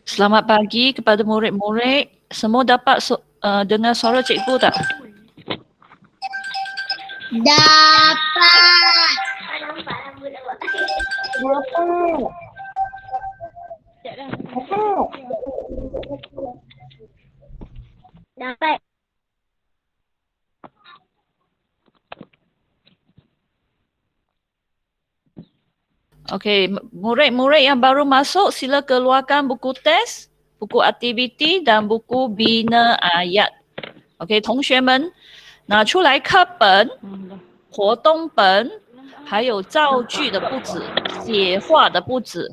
Selamat pagi kepada murid-murid. Semua dapat dengar suara cikgu tak? Dapat. Dapat. Okey, murid-murid yang baru masuk sila keluarkan buku test, buku aktiviti dan buku bina ayat. OK， 同学们拿出来课本、活动本，还有造句的簿子、写话的簿子。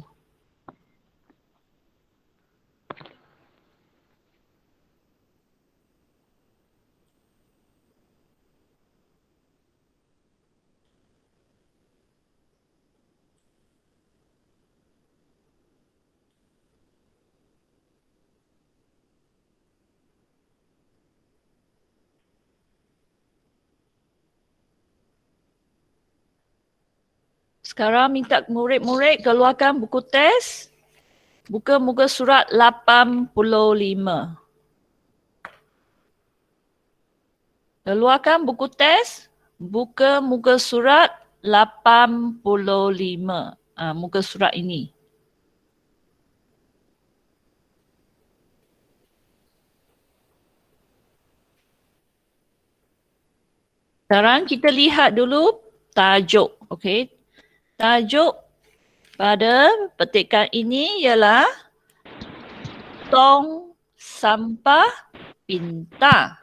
Sekarang minta murid-murid keluarkan buku test. Buka muka surat 85. Keluarkan buku test. Buka muka surat 85. Muka surat ini. Sekarang kita lihat dulu tajuk. Okey. Tajuk pada petikan ini ialah tong sampah pintar.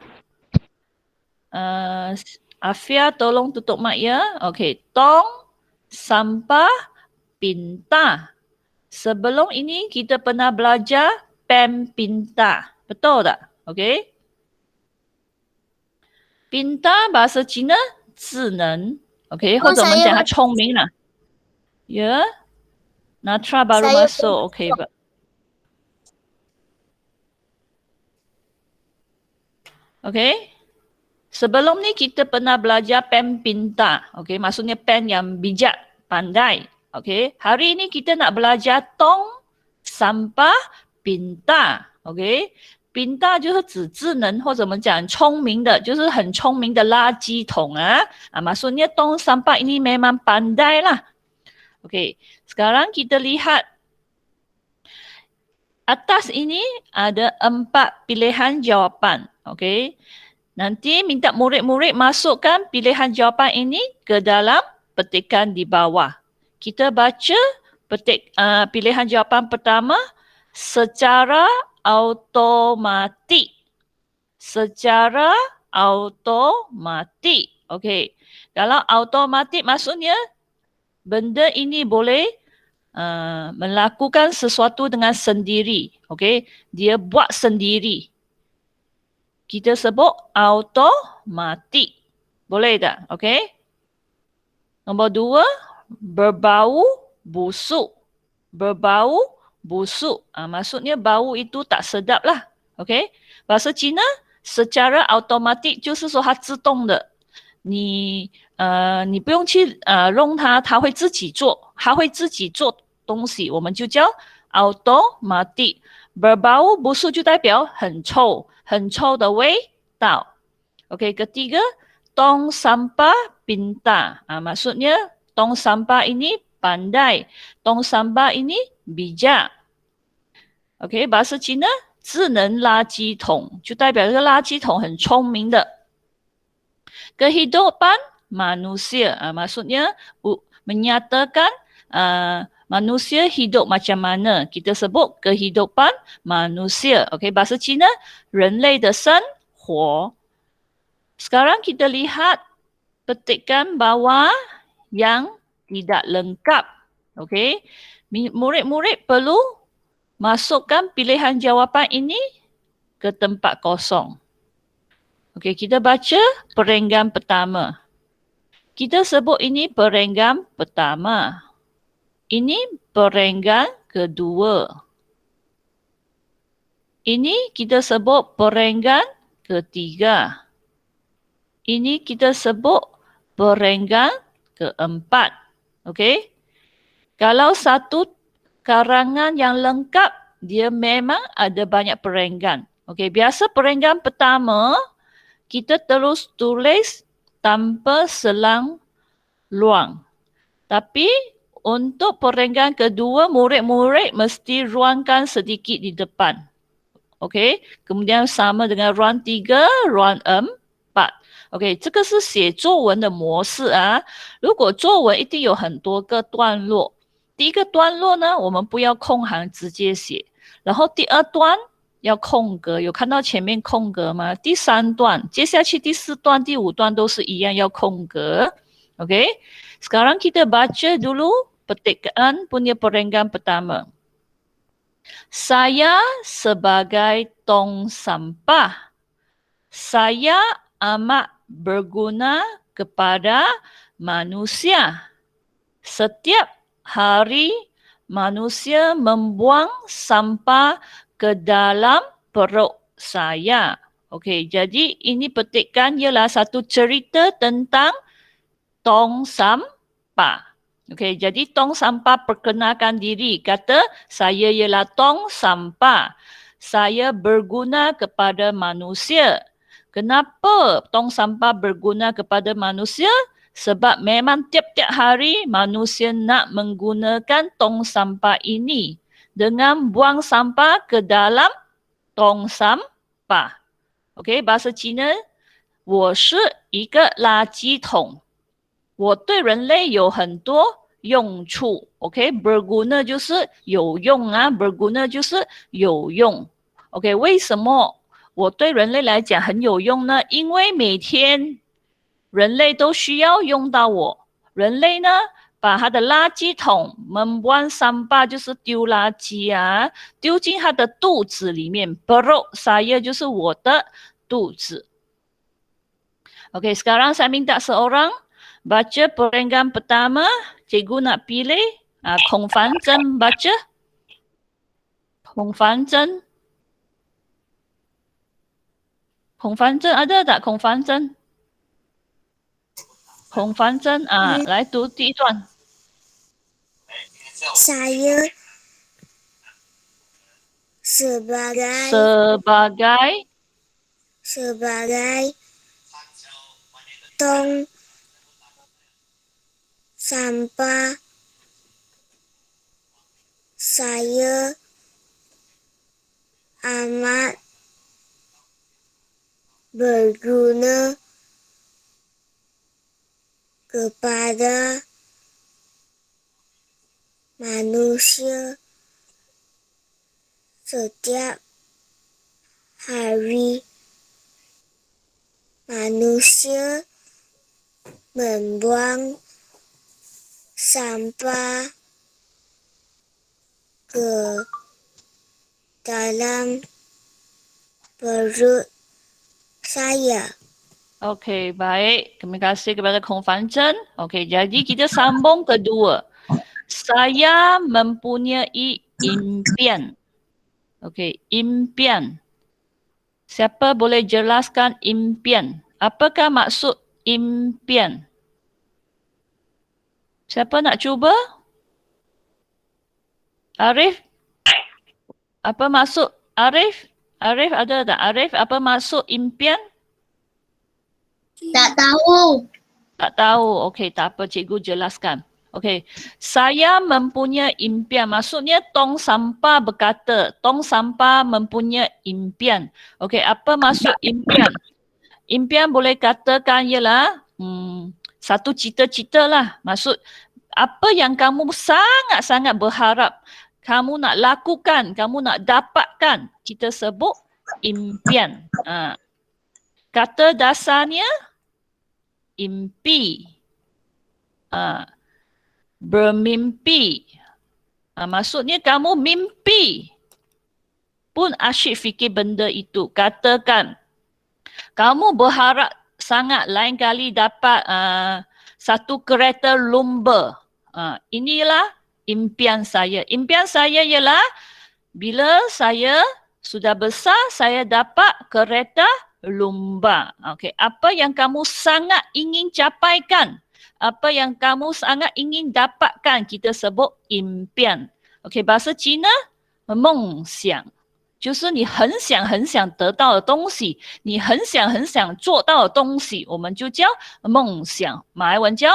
Afia tolong tutup mic ya. Okey, tong sampah pintar. Sebelum ini kita pernah belajar pen pintar. Betul tak? Okey. Pintar bahasa Cina 智能 ，OK， 或者我们讲它聪明啦。Ya, Natra baru masuk, okey. Okey. Sebelum ni kita pernah belajar pen pintar, okey. Maksudnya pen yang bijak, pandai, okey. Hari ini kita nak belajar tong sampah pintar, okey. pin大就是指智能或者我们讲聪明的，就是很聪明的垃圾桶啊。Maksudnya tong sampah ini memang pandai lah. Okey, sekarang kita lihat atas ini ada 4 pilihan jawapan. Okey, nanti minta murid-murid masukkan pilihan jawapan ini ke dalam petikan di bawah. Kita baca pilihan jawapan pertama secara automatik. Secara automatik. Okey. Kalau automatik maksudnya benda ini boleh melakukan sesuatu dengan sendiri. Okey. Dia buat sendiri. Kita sebut automatik. Boleh tak? Okey. Nombor 2, berbau busuk. Berbau busuk. Maksudnya bau itu tak sedap lah. Okay. Bahasa Cina secara automatik 就是说它自动的。你不用去弄它，它会自己做。它会自己做东西，我们就叫 automatic。berbau busuk 就代表很臭，很臭的味道。Okay. Ketiga, tong sampah pintar. Maksudnya tong sampah ini pandai. Tong sampah ini bijak. OK， bahasa Cina 智能垃圾桶就代表这个垃圾桶很聪明的。Kehidupan manusia, maksudnya menyatakan manusia hidup macam mana. Kita sebut kehidupan manusia. OK， bahasa Cina 人类的生活。Sekarang kita lihat petikan bawah yang tidak lengkap. Okey. Murid-murid perlu masukkan pilihan jawapan ini ke tempat kosong. Okey, kita baca perenggan pertama. Kita sebut ini perenggan pertama. Ini perenggan kedua. Ini kita sebut perenggan ketiga. Ini kita sebut perenggan keempat. Okey. Kalau satu karangan yang lengkap, dia memang ada banyak perenggan. Okey, biasa perenggan pertama kita terus tulis tanpa selang luang. Tapi untuk perenggan kedua, murid-murid mesti ruangkan sedikit di depan. Okey, kemudian sama dengan ruang 3, ruang 4。OK， 这个是写作文的模式啊。如果作文一定有很多个段落，第一个段落呢，我们不要空行直接写，然后第二段要空格，有看到前面空格吗？第三段，接下去第四段、第五段都是一样要空格。OK， sekarang kita baca dulu petikan punya perenggan pertama. Saya sebagai tong sampah. Saya amat berguna kepada manusia. Setiap hari manusia membuang sampah ke dalam perut saya. Okey, jadi ini petikan ialah satu cerita tentang tong sampah. Okey, jadi tong sampah perkenalkan diri. Kata, saya ialah tong sampah. Saya berguna kepada manusia. Kenapa tong sampah berguna kepada manusia? Sebab memang tiap-tiap hari manusia nak menggunakan tong sampah ini dengan buang sampah ke dalam tong sampah. Okey, bahasa Cina, 我是一个垃圾桶。我对人类有很多用处 ，OK， berguna 就是有用啊 ，berguna 就是有用 ，OK， 为什么我对人类来讲很有用呢？因为每天人类都需要用到我，人类呢把他的垃圾桶membuang sampah 就是丢垃圾啊，丢进他的肚子里面 ，perut saya 就是我的肚子。OK， sekarang saya minta seorang baca perenggan pertama, cikgu nak pilih Kong Fan Zhen baca. Kong Fan Zhen. Kong Fan Zhen ada tak Kong Fan Zhen? Kong Fan Zhen, 来读第一段。Saya sebagai tong sampah, saya amat berguna kepada manusia. Setiap hari manusia membuang sampah ke dalam perut saya. Okey, baik. Terima kasih kepada Kong Fan Zhen. Okey, jadi kita sambung kedua. Saya mempunyai impian. Okey, impian. Siapa boleh jelaskan impian? Apakah maksud impian? Siapa nak cuba? Arif? Apa maksud Arif? Arif ada tak? Arif, apa maksud impian? Tak tahu. Tak tahu. Okey, tak apa. Cikgu jelaskan. Okey, saya mempunyai impian. Maksudnya tong sampah berkata, tong sampah mempunyai impian. Okey, apa maksud impian? Impian boleh katakan ialah satu cita-cita lah. Maksud apa yang kamu sangat-sangat berharap kamu nak lakukan, kamu nak dapatkan, kita sebut impian. Kata dasarnya impi. Bermimpi. Maksudnya kamu mimpi pun asyik fikir benda itu. Katakan kamu berharap sangat lain kali dapat satu kereta lumba. Inilah impian saya. Impian saya ialah bila saya sudah besar, saya dapat kereta lumba. Okey, apa yang kamu sangat ingin capaikan? apa yang kamu sangat ingin dapatkan, kita sebut impian. Okey, bahasa Cina, 梦想。就是你很想很想得到的东西，你很想很想做到的东西，我们就叫梦想。马来文叫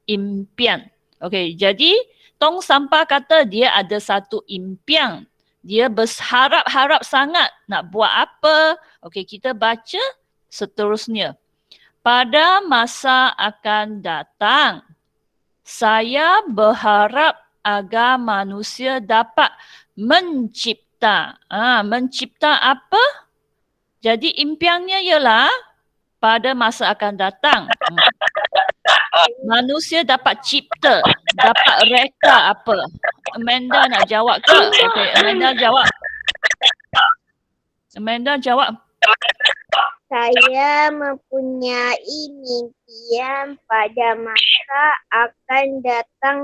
impian. Okey, jadi tong sampah kata dia ada satu impian. Dia berharap-harap sangat nak buat apa. Okey, kita baca seterusnya. Pada masa akan datang, saya berharap agar manusia dapat mencipta. Mencipta apa? Jadi impiannya ialah pada masa akan datang. Manusia dapat cipta, dapat reka apa? Amanda nak jawab ke? Okey, Amanda jawab. Amanda jawab. Saya mempunyai mimpian pada masa akan datang.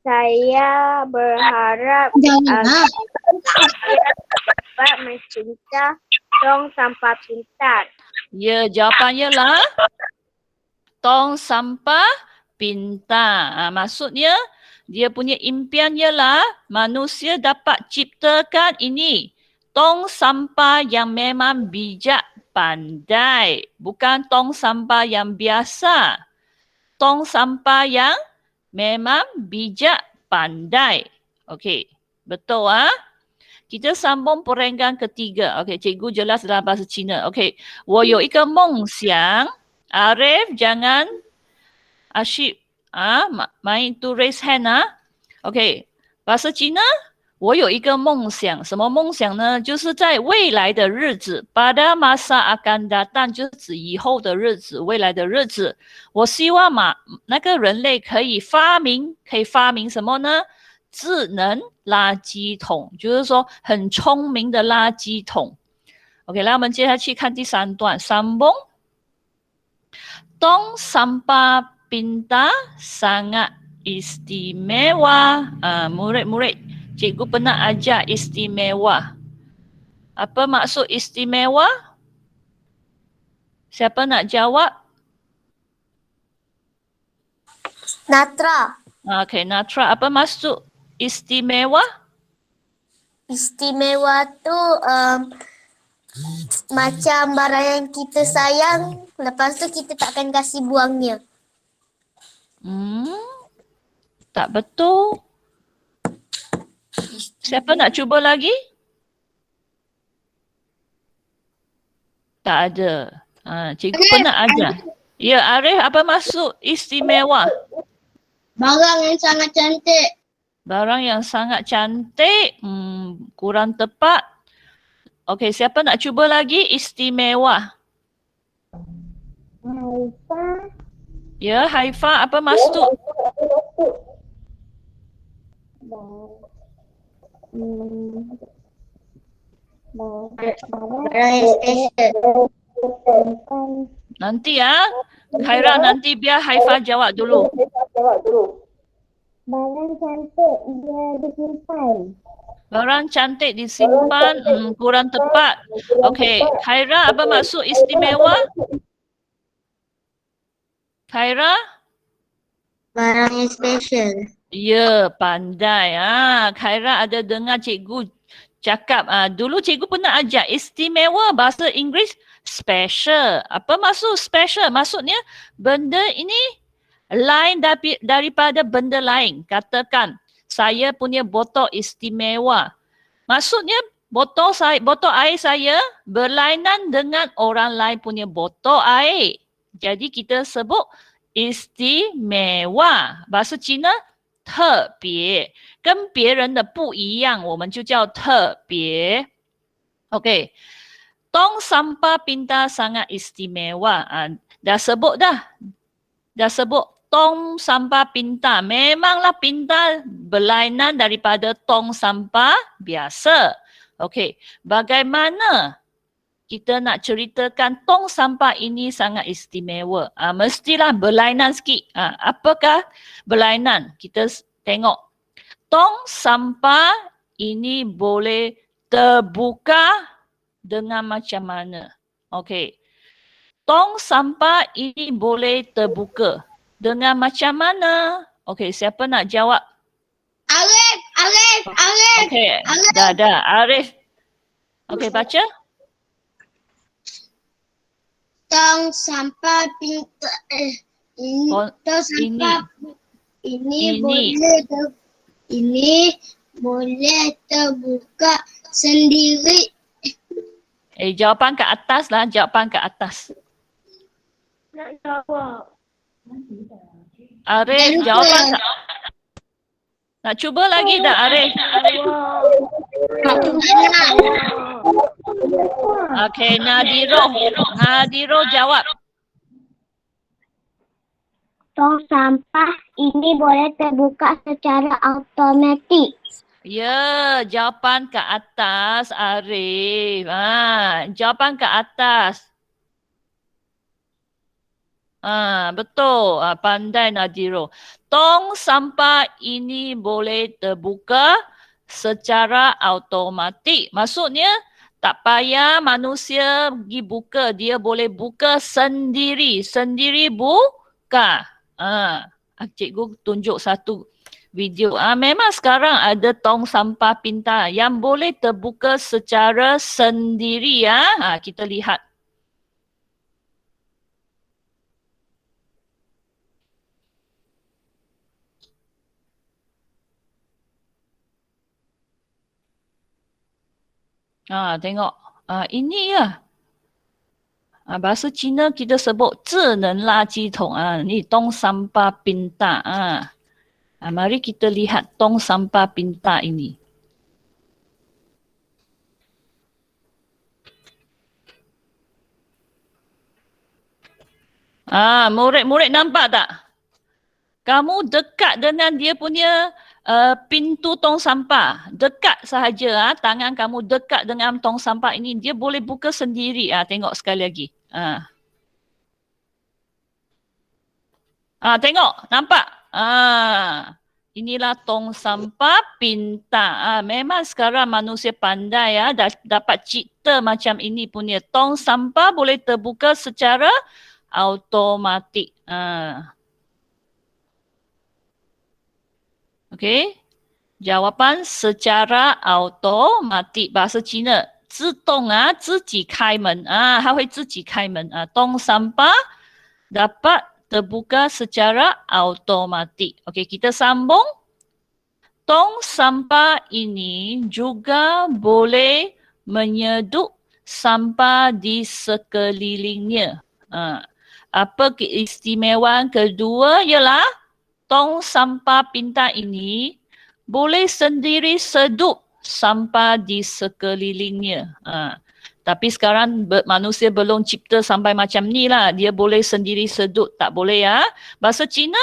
Saya berharap agar saya dapat mencipta tong sampah pintar. Ya, jawapannya lah tong sampah pintar. Maksudnya dia punya impian ialah manusia dapat ciptakan ini tong sampah yang memang bijak pandai. Bukan tong sampah yang biasa. Tong sampah yang memang bijak pandai. Okey, betul Kita sambung perenggan ketiga. Okey, cikgu jelas dalam bahasa Cina. Okey, 我有一个梦想. Arif, jangan asyik main to raise hand Okey, bahasa Cina, 我有一个梦想。什么梦想呢？就是在未来的日子 pada masa akan datang 就是指以后的日子，未来的日子。我希望那个人类可以发明什么呢？智能垃圾桶，就是说很聪明的垃圾桶。OK， 来我们接下去看第三段，sambung. Tong sampah pintar sangat istimewa. Murid-murid, cikgu pernah ajar istimewa. Apa maksud istimewa? Siapa nak jawab? Natra. Okey, Natra, apa maksud istimewa? Istimewa tu macam barang yang kita sayang, lepas tu kita takkan kasih buangnya. Tak betul. Siapa nak cuba lagi? Tak ada. Cikgu pernah ajar. Ya, Arif, apa maksud istimewa? Barang yang sangat cantik. Barang yang sangat cantik, kurang tepat. Okey, siapa nak cuba lagi istimewa? Haifa. Ya, Haifa, apa maksud? Barang yang special. Nanti Khaira, nanti biar Haifa jawab dulu. Barang cantik dia disimpan. Barang cantik disimpan, kurang tepat. Okey, Khaira, apa maksud istimewa? Khaira? Barang yang special. Ya, pandai. Khaira ada dengar cikgu cakap. Dulu cikgu pernah ajar istimewa bahasa Inggeris special. Apa maksud special? Maksudnya benda ini lain daripada benda lain. Katakan saya punya botol istimewa. Maksudnya botol air saya berlainan dengan orang lain punya botol air. Jadi kita sebut istimewa. Bahasa Cina 特别，跟别人的不一样，我们就叫特别。OK， tong sampah pintar sangat istimewa. Dah sebut dah. Dah sebut tong sampah pintar. Memanglah pintar berlainan daripada tong sampah biasa. Okey, bagaimana kita nak ceritakan tong sampah ini sangat istimewa? Mestilah berlainan sikit. Apakah berlainan? Kita tengok. Tong sampah ini boleh terbuka dengan macam mana? Okey. Tong sampah ini boleh terbuka dengan macam mana? Okey, siapa nak jawab? Arif. Okey, dah. Arif. Okey, baca. Tong sampah pintu ini Oh, tong sampah ini. ini boleh terbuka sendiri. Jawapan ke atas lah, jawapan ke atas. Nak jawab. Arif, jawapan ke... Nak cuba lagi tak Arif? Okey, Nadiro jawab. Tong sampah ini boleh terbuka secara automatik. Ya, jawapan ke atas Arif. Jawapan ke atas. Betul. Pandai Nadiro. Tong sampah ini boleh terbuka secara automatik. Maksudnya tak payah manusia pergi buka. Dia boleh buka sendiri. Sendiri buka. Cikgu tunjuk satu video. Memang sekarang ada tong sampah pintar yang boleh terbuka secara sendiri. Kita lihat. Tengok. Ini ya. Bahasa Cina kita sebut 智能垃圾桶. Ni tong sampah pintar. Mari kita lihat tong sampah pintar ini. Murid-murid nampak tak? Kamu dekat dengan dia punya pintu tong sampah. Dekat sahaja, tangan kamu dekat dengan tong sampah ini, dia boleh buka sendiri. Tengok sekali lagi. Tengok, nampak? Inilah tong sampah pintar. Memang sekarang manusia pandai dapat cipta macam ini punya. Tong sampah boleh terbuka secara automatik. Okey. Jawapan secara automatik. Bahasa Cina. 自动自己开门. 它会自己开门. Tong sampah dapat terbuka secara automatik. Okey, kita sambung. Tong sampah ini juga boleh menyeduk sampah di sekelilingnya. Apa keistimewaan kedua ialah tong sampah pintar ini boleh sendiri seduk sampah di sekelilingnya. Tapi sekarang manusia belum cipta sampai macam ni lah. Dia boleh sendiri sedut, tak boleh ya. Bahasa Cina,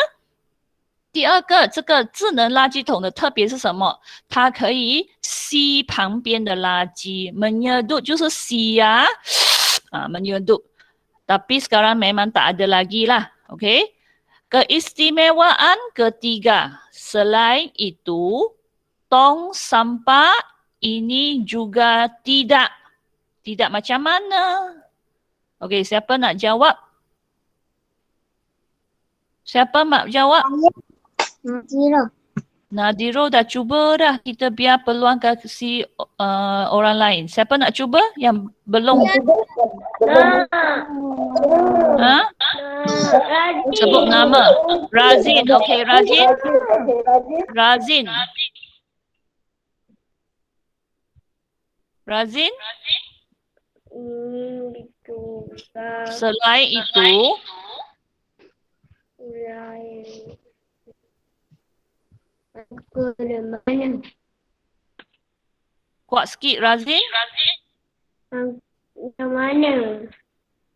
第二个这个智能垃圾桶的特别是什么？它可以吸旁边的垃圾， menyedut 就是吸menyedut. Tapi sekarang memang tak ada lagi lah. Okey. Keistimewaan ketiga, selain itu, tong sampah ini juga tidak macam mana? Okey, siapa nak jawab? Siapa nak jawab? Nadiro dah cuba dah. Kita biar peluang kasi orang lain. Siapa nak cuba yang belum? Sebut nama. Razin. Okey, Razin. Razin. Selain itu, kuat sikit Razin. Yang mana?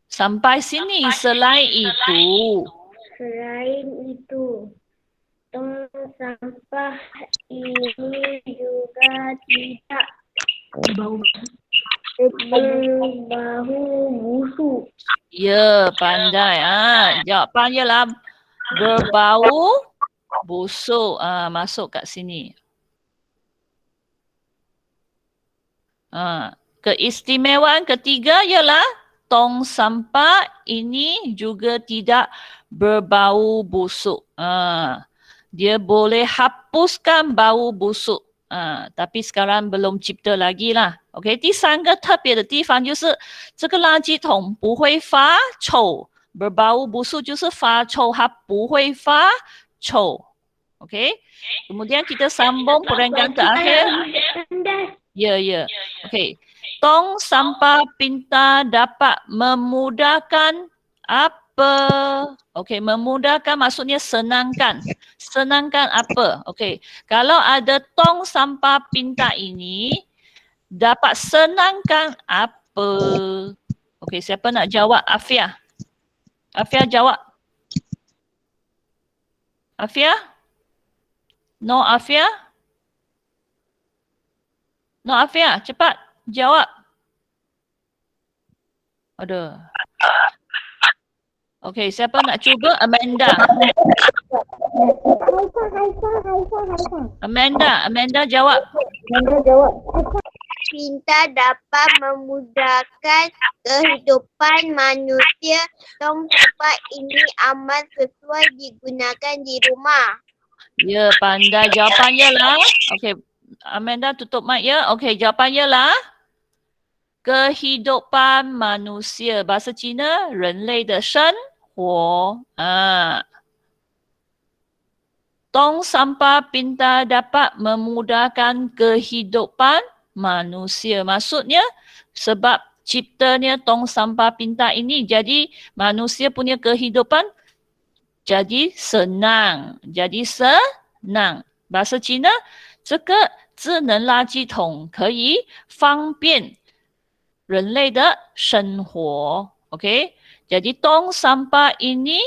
Sampai sini. Selain itu, tong sampah ini juga tidak berbau busuk. ya, pandai. Jawapan ialah berbau busuk. Masuk kat sini. Keistimewaan ketiga ialah tong sampah ini juga tidak berbau busuk. Dia boleh hapuskan bau busuk. tapi sekarang belum cipta lagi啦。OK， 第三个特别的地方就是这个垃圾桶不会发臭。berbau busuk 就是发臭，它不会发臭。OK， kemudian kita sambung perenggan terakhir. Ya. OK， tong sampah pintar dapat memudahkan apa? OK， memudahkan maksudnya senangkan. Senangkan apa? OK， kalau ada tong sampah pintar ini dapat senangkan apa? OK， siapa nak jawab? Afia. Afia jawab. Afia? No Afia? No Afia, cepat jawab. Aduh. Okey, siapa nak cuba? Amanda. Amanda jawab. Pintar dapat memudahkan kehidupan manusia. Tong sampah ini amat sesuai digunakan di rumah. Ya, pandai jawapannya lah. Okey, Amanda tutup mic ya. Okey, jawapannya lah. Kehidupan manusia. Bahasa Cina, 人类的生活. Tong sampah pintar dapat memudahkan kehidupan manusia. Maksudnya sebab ciptanya tong sampah pintar ini, jadi manusia punya kehidupan jadi senang. Jadi senang. Bahasa Cina, 这个智能垃圾桶可以方便人类的生活。OK， jadi tong sampah ini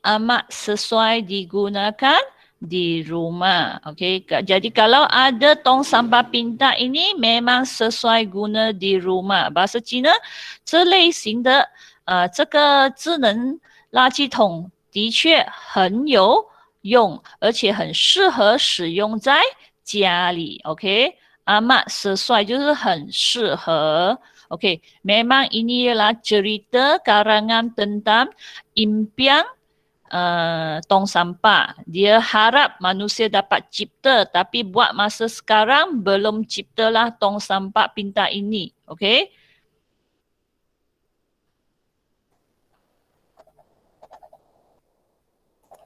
amat sesuai digunakan di rumah. Okey, jadi kalau ada tong sampah pintar ini memang sesuai guna di rumah. Bahasa Cina, 这类型的这个智能垃圾桶的确很有用，而且很适合使用在家里。OK， amat sesuai 就是很适合。Okey, memang ini ialah cerita karangan tentang impian tong sampah. Dia harap manusia dapat cipta, tapi buat masa sekarang belum ciptalah tong sampah pintar ini. Okey?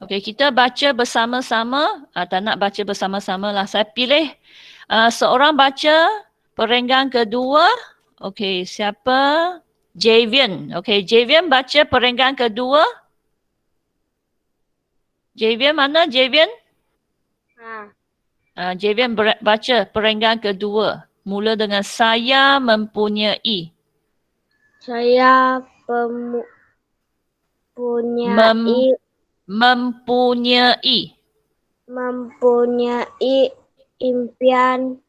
Okey, kita baca bersama-sama. Tak nak baca bersama-sama lah. Saya pilih seorang baca perenggan kedua. Okey, siapa? Javian. Okey, Javian baca perenggan kedua. Javian mana? Javian? Javian baca perenggan kedua. Mula dengan saya mempunyai. Saya mempunyai impian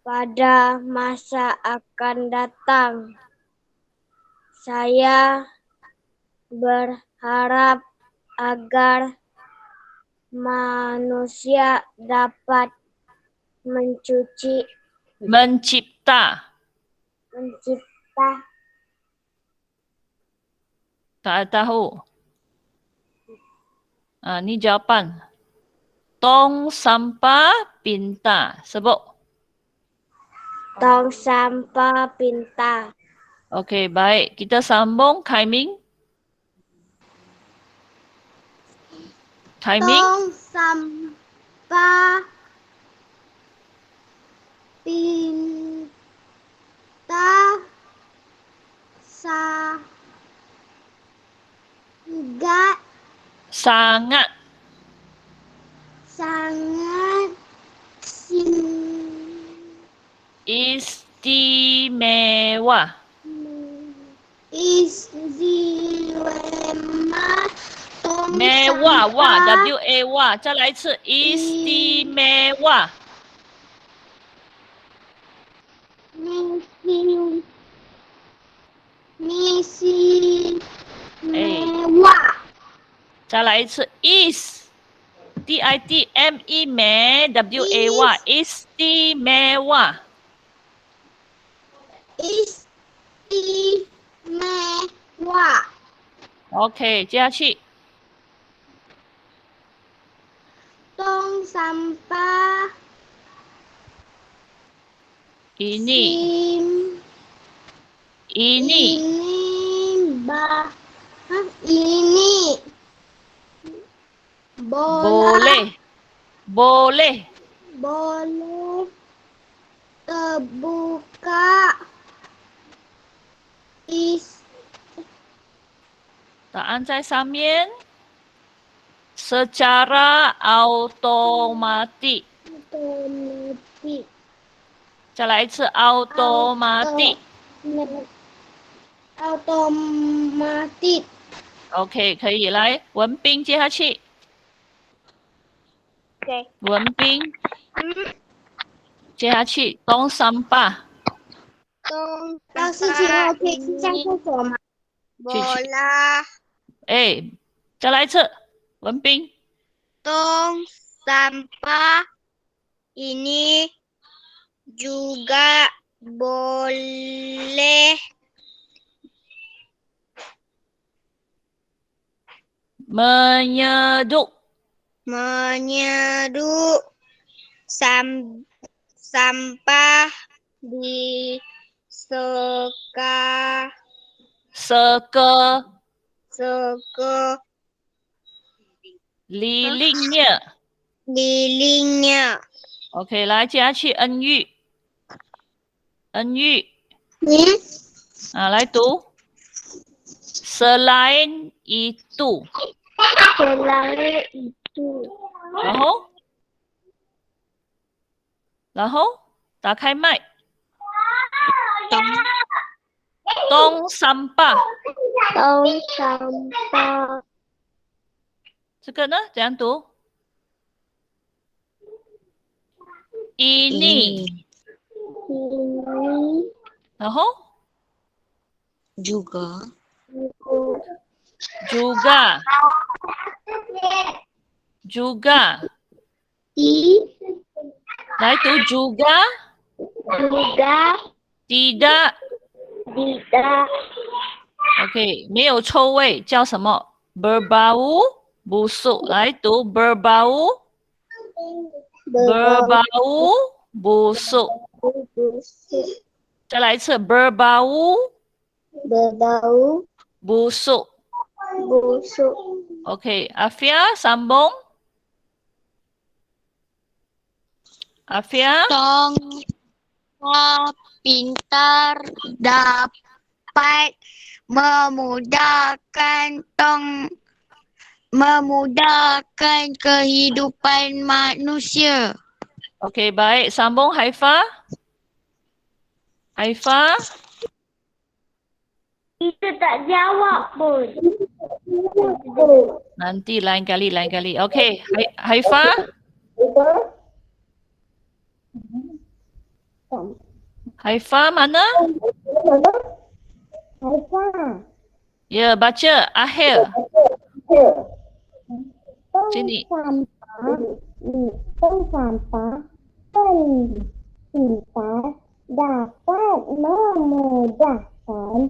pada masa akan datang. Saya berharap agar manusia dapat mencipta. Tak tahu. Ni jawapan. Tong sampah pintar. Sebut. Tong sampah pintar. Okey, baik. Kita sambung. Timing. Tong sampah pintar sangat istimewa. Mewah, W-A-W， 再来一次 istimewa. Mewah. 再来一次 is Istimewa. Istimewa. Istimewa. OK，接下去 Tong sampah ini ini boleh terbuka答案在上面 secara automatik 再来一次 automatik OK 可以来文斌接下去 OK 文斌接下去 tong sampah 到事情后可以去上厕所吗？再来一次文斌 Tong sampah ini juga boleh menyeduk sampah di sekelilingnya OK 来接下去恩玉来读 selain itu 然后打开麦 tong sampah 这个呢怎样读 ini 然后 juga 来读 juga tidak OK 没有臭味叫什么 berbau busuk 来读 berbau busuk 再来一次 berbau busuk OK Afia sambung Afia Tong pintar dapat memudahkan kehidupan manusia. OK baik sambung Haifa Itu tak jawab pun. nanti lain kali OK Haifa mana ya baca akhir sini Tong sampah pintar dapat memudahkan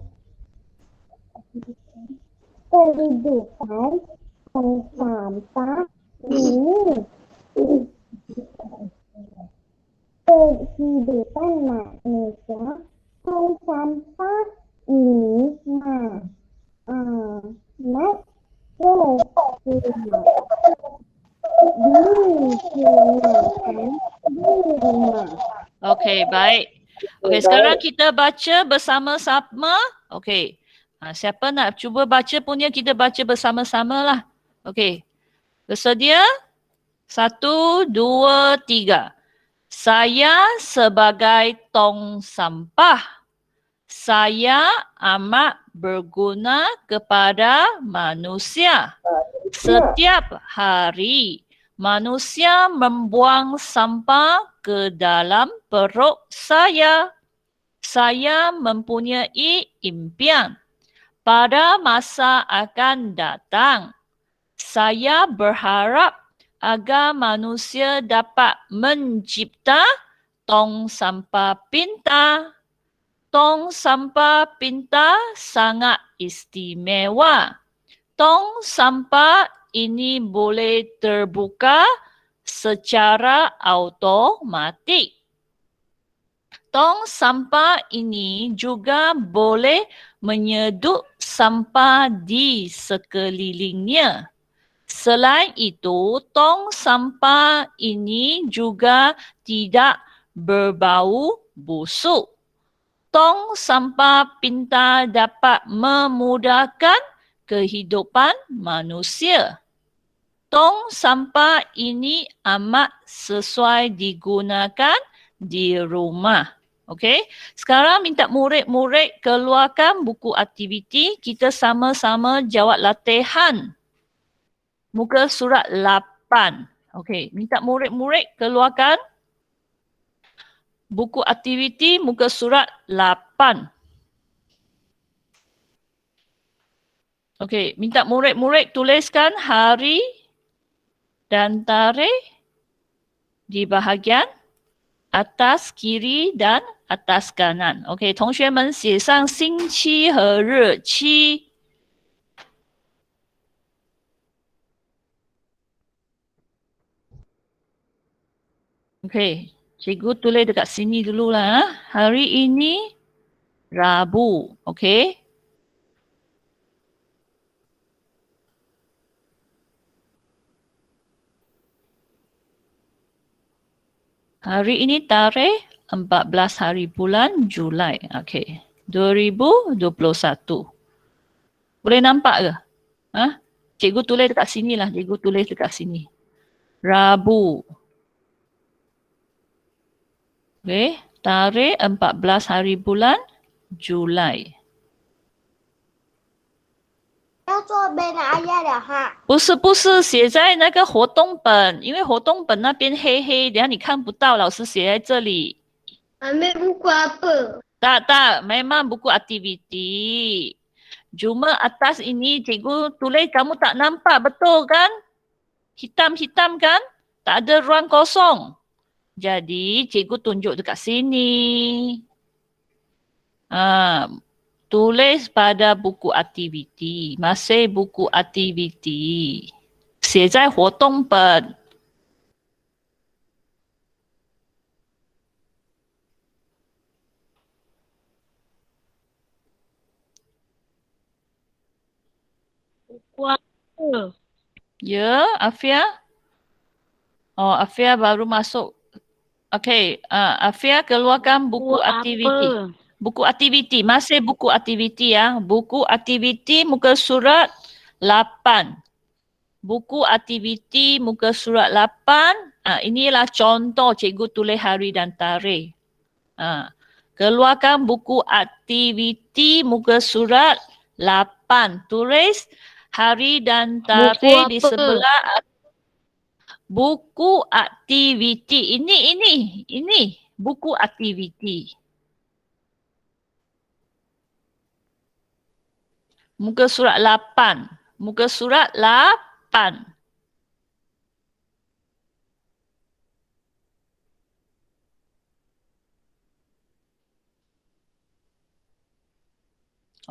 kehidupan tong sampah ini. Kehidupan manusia tong sampah ini amat Okey, baik. Okey, sekarang kita baca bersama-sama. Okey. Siapa nak cuba baca punya, kita baca bersama-sama lah. Okey. Bersedia? 1, 2, 3. Saya sebagai tong sampah. Saya amat berguna kepada manusia. Setiap hari manusia membuang sampah ke dalam perut saya. Saya mempunyai impian pada masa akan datang. Saya berharap agar manusia dapat mencipta tong sampah pintar. Tong sampah pintar sangat istimewa. Tong sampah ini boleh terbuka secara automatik. Tong sampah ini juga boleh menyedut sampah di sekelilingnya. Selain itu, tong sampah ini juga tidak berbau busuk. Tong sampah pintar dapat memudahkan kehidupan manusia. Tong sampah ini amat sesuai digunakan di rumah. Okey, sekarang minta murid-murid keluarkan buku aktiviti. Kita sama-sama jawab latihan. Muka surat 8. Okey, minta murid-murid keluarkan buku aktiviti muka surat 8. Okey, minta murid-murid tuliskan hari dan tarikh di bahagian atas kiri dan atas kanan. Okey, 同学们写上星期和日期。Okey, cikgu tulis dekat sini dululah. Hari ini Rabu. Okey. Hari ini tarikh 14 hari bulan Julai. Okey. 2021. Boleh nampak ke? Ha? Cikgu tulis dekat sini lah. Cikgu tulis dekat sini. Rabu. Okey. Tarikh 14 hari bulan Julai. 要做贝拿亚的哈。不是，写在那个活动本，因为活动本那边黑黑，等下你看不到，老师写在这里。Ambil buku apa? Tak, memang buku aktiviti. Cuma atas ini cikgu tulis kamu tak nampak, betul kan? Hitam-hitam kan? Tak ada ruang kosong. Jadi cikgu tunjuk dekat sini. Tulis pada buku aktiviti. Masih buku aktiviti. 写在活动本。Ya, Afia. Oh, Afia baru masuk. Okey, Afia keluarkan buku aktiviti. Buku aktiviti, masih buku aktiviti ya. Buku aktiviti muka surat 8. Buku aktiviti muka surat 8. Inilah contoh cikgu tulis hari dan tarikh. Keluarkan buku aktiviti muka surat 8. Tulis hari dan tarikh di sebelah buku aktiviti. Ini buku aktiviti. Muka surat 8. Muka surat 8.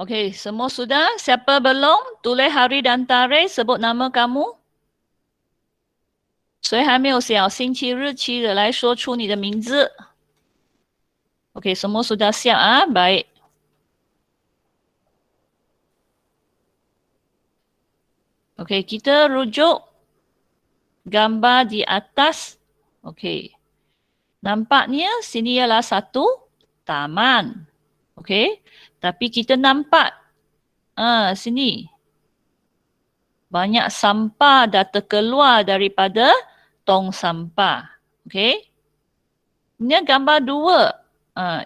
Okey, semua sudah? Siapa belum? Tulis hari dan tarikh, sebut nama kamu. 谁还没有写好星期日期的，来说出你的名字。Okey, semua sudah siap ah? Baik. Okey, kita rujuk gambar di atas. Okey. Nampaknya sini ialah satu taman. Okey. Tapi kita nampak sini banyak sampah dah terkeluar daripada tong sampah. Okey. Ini gambar dua.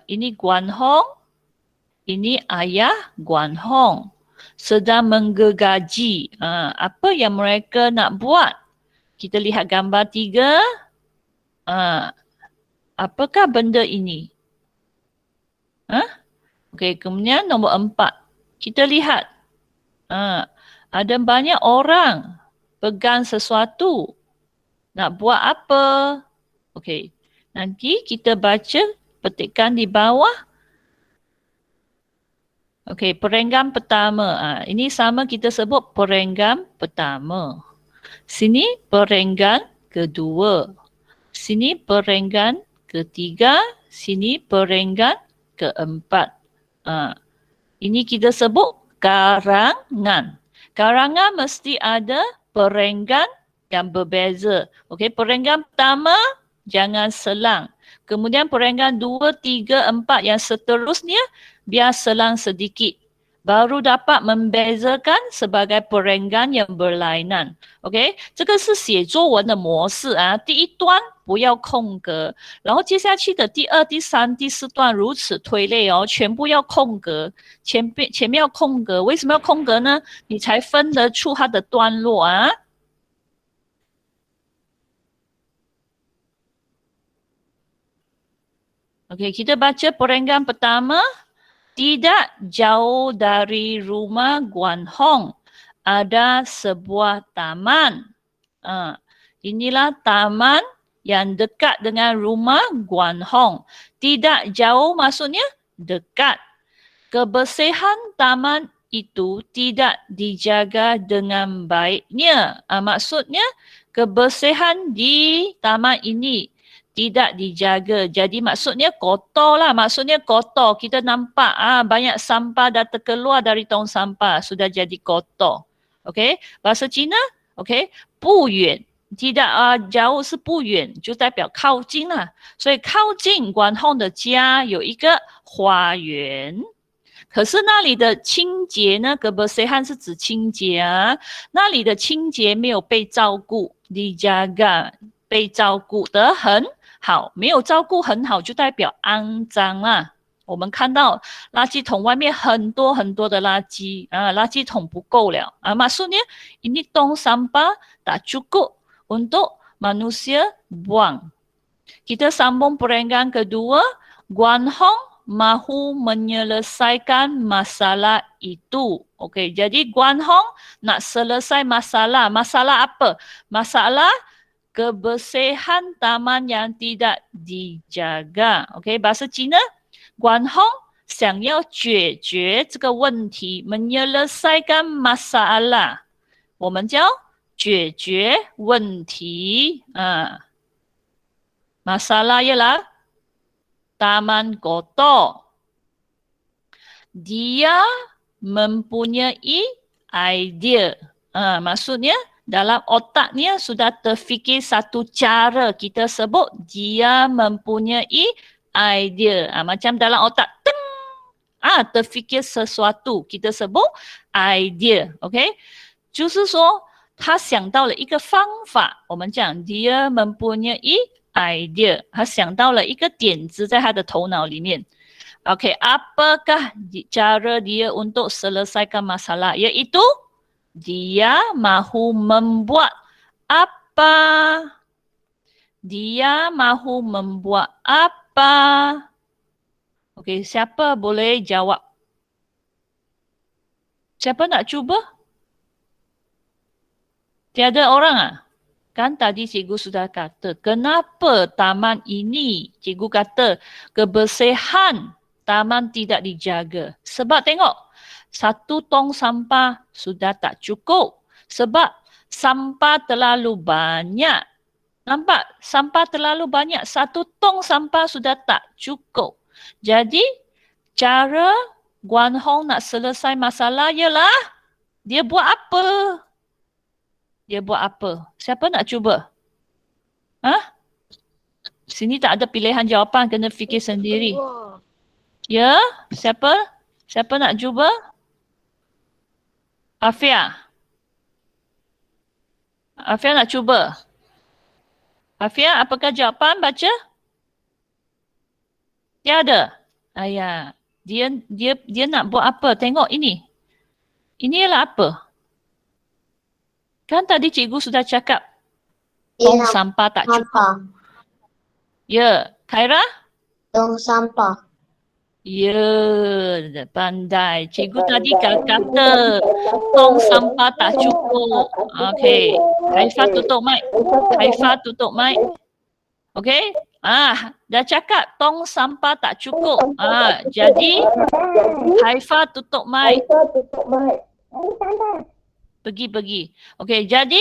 Ini Guan Hong. Ini ayah Guan Hong. Sedang menggergaji. Apa yang mereka nak buat? Kita lihat gambar 3. Apakah benda ini? Okey, kemudian nombor 4. Kita lihat. Ada banyak orang pegang sesuatu. Nak buat apa? Okey. Nanti kita baca petikan di bawah. Okey, perenggan pertama. Ini sama kita sebut perenggan pertama. Sini perenggan kedua. Sini perenggan ketiga. Sini perenggan keempat. Ini kita sebut karangan. Karangan mesti ada perenggan yang berbeza. Okey, perenggan pertama jangan selang. Kemudian perenggan 2, 3, 4 yang seterusnya biar selang sedikit. Baru dapat membezakan sebagai perenggan yang berlainan. OK， 这个是写作文的模式啊。第一段不要空格，然后接下去的第二、第三、第四段如此推类哦，全部要空格。前面要空格，为什么要空格呢？你才分得出它的段落啊。OK， kita baca perenggan pertama. Tidak jauh dari rumah Guan Hong ada sebuah taman. Inilah taman yang dekat dengan rumah Guan Hong. Tidak jauh maksudnya dekat. Kebersihan taman itu tidak dijaga dengan baiknya. Maksudnya kebersihan di taman ini tidak dijaga. Jadi maksudnya kotor lah. Maksudnya kotor. Kita nampak banyak sampah dah terkeluar dari tong sampah. Sudah jadi kotor. OK? Bahasa Cina? OK? 不远. Tidak jauh 是不远，就代表靠近啦。所以靠近管洪的家有一个花园。可是那里的清洁呢 kebersihan 是指清洁啊。那里的清洁没有被照顾 dijaga 被照顾得很好，没有照顾很好就代表肮脏啦。我们看到垃圾桶外面很多很多的垃圾垃圾桶不够了maksudnya ini tong sampah tak cukup untuk manusia buang. Kita sambung perenggan kedua. Guan Hong mahu menyelesaikan masalah itu. Okey, jadi Guan Hong nak selesai masalah. Masalah apa? Masalah kebersihan taman yang tidak dijaga. OK， bahasa Cina， Guan Hong 想要解决这个问题 menyelesaikan masalah， 我们叫解决问题masalah ialah taman kotor. Dia mempunyai idea. Maksudnya dalam otaknya sudah terfikir satu cara, kita sebut dia mempunyai idea. Macam dalam otak, terfikir sesuatu, kita sebut idea. OK? 就是说他想到了一个方法，我们讲 dia mempunyai idea， 他想到了一个点子在他的头脑里面。OK, apakah cara dia untuk selesaikan masalah? Iaitu dia mahu membuat apa? Dia mahu membuat apa? Okey, siapa boleh jawab? Siapa nak cuba? Tiada orang Kan tadi cikgu sudah kata, kenapa taman ini? Cikgu kata, kebersihan taman tidak dijaga. Sebab tengok, satu tong sampah sudah tak cukup. Sebab sampah terlalu banyak. Nampak? Sampah terlalu banyak. Satu tong sampah sudah tak cukup. Jadi, cara Guan Hong nak selesai masalah ialah dia buat apa? Dia buat apa? Siapa nak cuba? Sini tak ada pilihan jawapan, kena fikir sendiri. Ya? Siapa? Siapa nak cuba? Afia. Afia nak cuba? Afia, apakah jawapan? Baca. Tiada. Ayah. Dia nak buat apa? Tengok ini. Ini ialah apa? Kan tadi cikgu sudah cakap tong sampah tak cukup. Ya. Khaira? Tong sampah. Ya, pandai. Cikgu tadi kata tong sampah tak cukup. Okey. Haifa tutup mic. Haifa tutup mic. Okey? Dah cakap tong sampah tak cukup. Jadi Haifa tutup mic. Pergi. Okey, jadi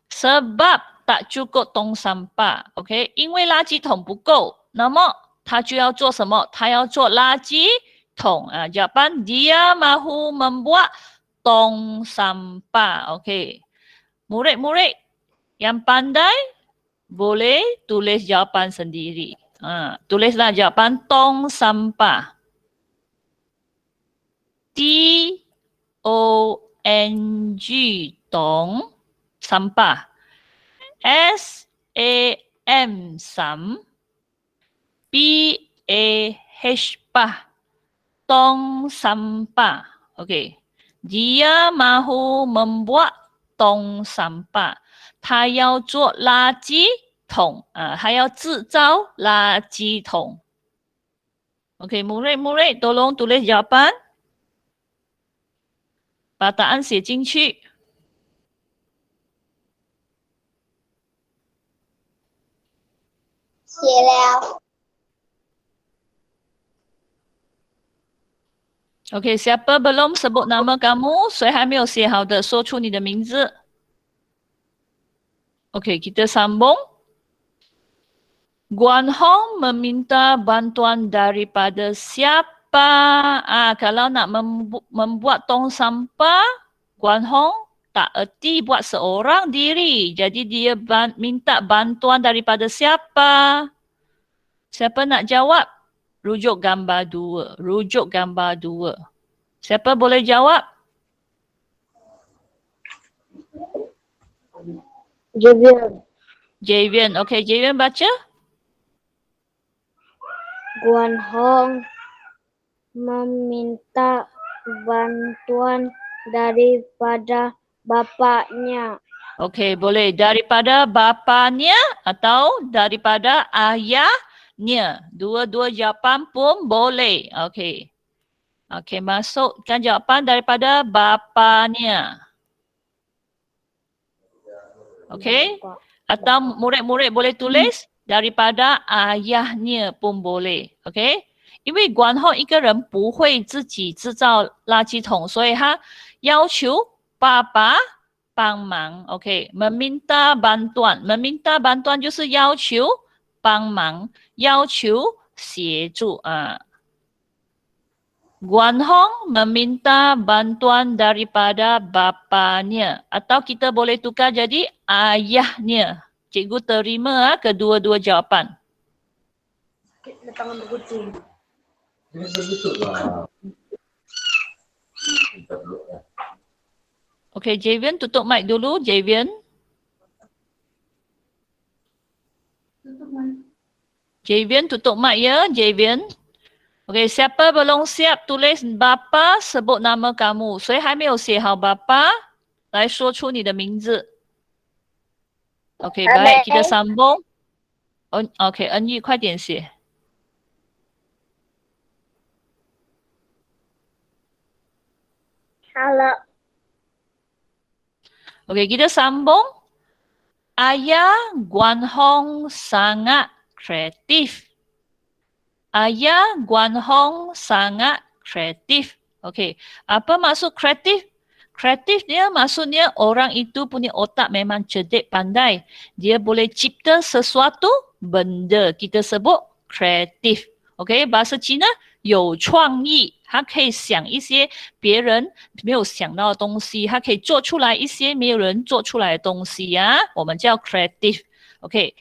sebab tak cukup tong sampah。OK， 因为垃圾桶不够，那么他就要做什么？他要做垃圾桶。Jawapan dia mahu membuat tong sampah. OK， murid-murid yang pandai boleh tulis jawapan sendiri. Tulislah jawapan tong sampah. T-O-N-G tong sampah. S-A-M sam. P-A-H pah. Tong sampah. Okey. Dia mahu membuat tong sampah. 他要做垃圾桶。他要制造垃圾桶。Okey, murid-murid tolong tulis jawapan. Perkataan 写进去。写了。OK， siapa belum sebut nama kamu? 谁还没有写好的，说出你的名字。OK， kita sambung. Guan Hong meminta bantuan daripada siapa? Kalau nak membuat tong sampah, Guan Hong tak erti buat seorang diri. Jadi dia minta bantuan daripada siapa? Siapa nak jawab? Rujuk gambar 2. Rujuk gambar 2. Siapa boleh jawab? Javian. Okey, Javian baca. Guan Hong meminta bantuan daripada bapaknya. Okey, boleh daripada bapanya atau daripada ayahnya. Dua-dua jawapan pun boleh. Okey. Okey, masukkan jawapan daripada bapanya. Okey? Atau murid-murid boleh tulis daripada ayahnya pun boleh。OK？ 因为管后一个人不会自己制造垃圾桶，所以他要求爸爸帮忙。OK， meminta bantuan， meminta bantuan 就是要求帮忙，要求协助。Guan Hong meminta bantuan daripada bapanya. Atau kita boleh tukar jadi ayahnya. Cikgu terima kedua-dua jawapan. Tangan berkucing. Ini begitu lah. Okey, Javian tutup mic dulu. Javian. Javian tutup mic ya, Javian. Okey, siapa belum siap tulis bapa, sebut nama kamu. 谁还没有写好bapa? 来说出你的名字。OK， baik, kita sambung. OK， 恩玉快点写。好了。OK， kita sambung. Ayah Guan Hong sangat kreatif. Ayah Guan Hong sangat kreatif. Okey, apa maksud kreatif? Kreatif dia maksudnya orang itu punya otak memang cerdik pandai. Dia boleh cipta sesuatu benda. Kita sebut kreatif. Okey, bahasa Cina 有创意，他可以想一些别人没有想到的东西，他可以做出来一些没有人做出来的东西呀，我们叫 creative。OK，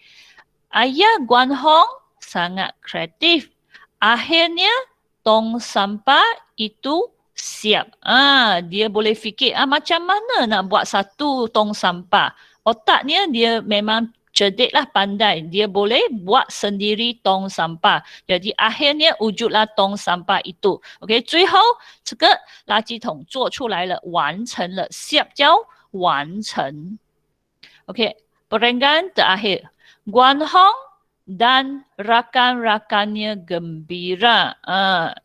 Ayah Guan Hong sangat kreatif. Akhirnya tong sampah itu siap. Dia boleh fikir macam mana nak buat satu tong sampah. Otaknya dia memang cerdiklah, pandai. Dia boleh buat sendiri tong sampah. Jadi akhirnya wujudlah tong sampah itu. OK， 最后这个垃圾桶做出来了，完成了，siap交完成。OK， perenggan terakhir. Guan Hong dan rakan-rakannya gembira.